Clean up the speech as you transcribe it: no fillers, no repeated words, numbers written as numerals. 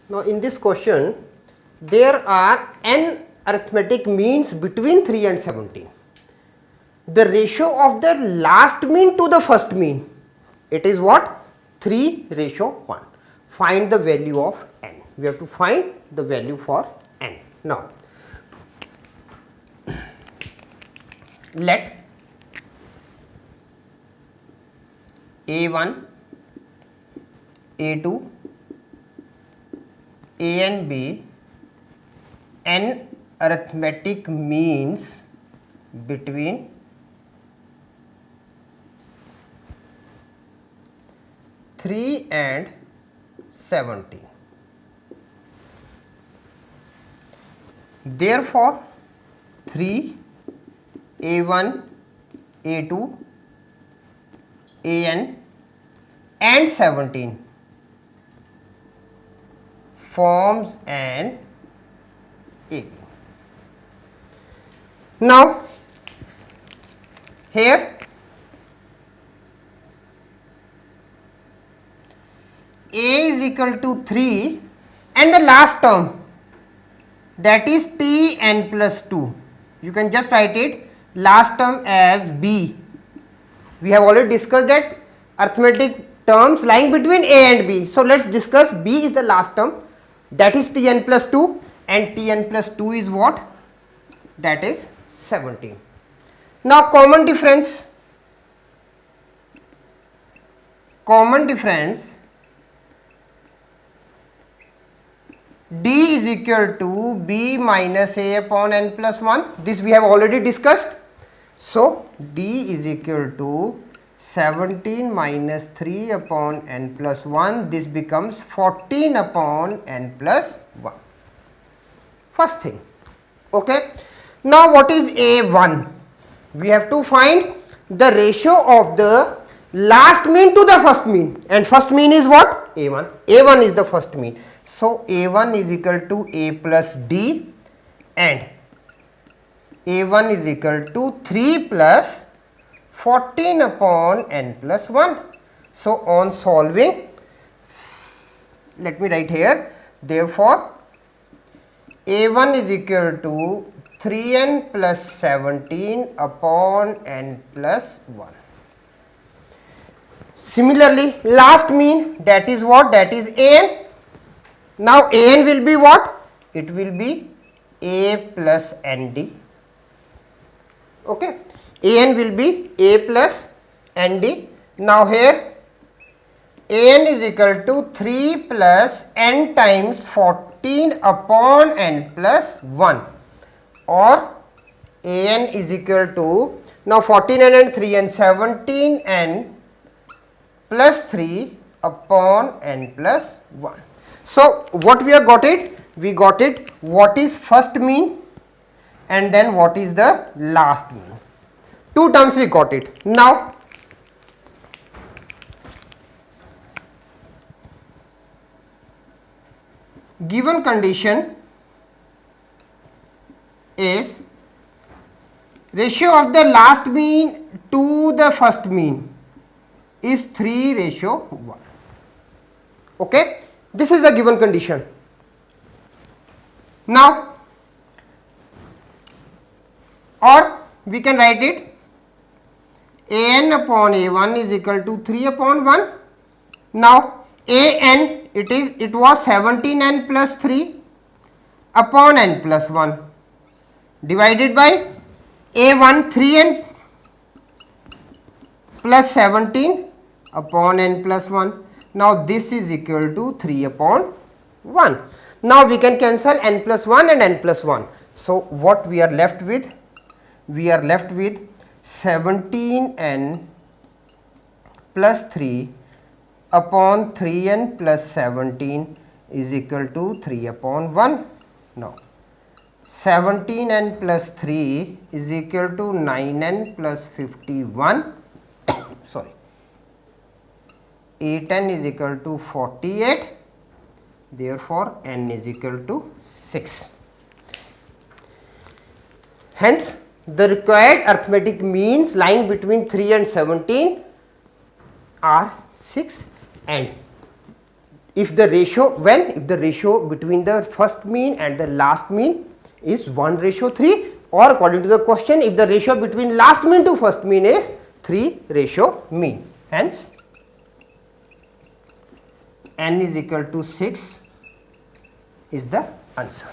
Now in this question, there are n arithmetic means between 3 and 17. The ratio of the last mean to the first mean, it is what? 3:1. Find the value of n. We have to find the value for n. Now, let A1, A2, A and B n arithmetic means between 3 and 17. Therefore, 3, A1, A2, AN and 17 forms an AB. Now, here A is equal to 3 and the last term, that is Tn plus 2. You can just write it last term as B. We have already discussed that arithmetic terms lying between A and B. So let us discuss B is the last term, that is Tn plus 2, and Tn plus 2 is what? That is 17. Now common difference. D is equal to B minus A upon n plus 1. This we have already discussed. So D is equal to 17 minus 3 upon n plus 1. This becomes 14 upon n plus 1. First thing. Okay. Now what is A1? We have to find the ratio of the last mean to the first mean, and first mean is what? A1. A1 is the first mean. So A1 is equal to A plus D, and A1 is equal to 3 plus 14 upon n plus 1. So on solving, let me write here, therefore A1 is equal to 3n plus 17 upon n plus 1. Similarly, last mean, that is what? That is an. Now an will be what? It will be A plus nd. Okay. An will be A plus nd. Now here an is equal to 3 plus n times 14 upon n plus 1, or an is equal to, now 14n and 3 and 17n plus 3 upon n plus 1. So what we have got it? We got it what is first mean and then what is the last mean. Two terms we got it. Now given condition is ratio of the last mean to the first mean is 3:1. Okay, this is the given condition. Now, or we can write it an upon a1 is equal to 3 upon 1. Now an, it was 17n plus 3 upon n plus 1 divided by a1 3n plus 17 upon n plus 1. Now this is equal to 3 upon 1. Now we can cancel n plus 1 and n plus 1. So what we are left with? We are left with 17n plus 3 upon 3n plus 17 is equal to 3 upon 1. Now 17n plus 3 is equal to 9n plus 51. Sorry, 8n is equal to 48. Therefore n is equal to 6. Hence the required arithmetic means lying between 3 and 17 are 6, and if the ratio between the first mean and the last mean is 1:3, or according to the question, if the ratio between last mean to first mean is 3:mean. Hence n is equal to 6 is the answer.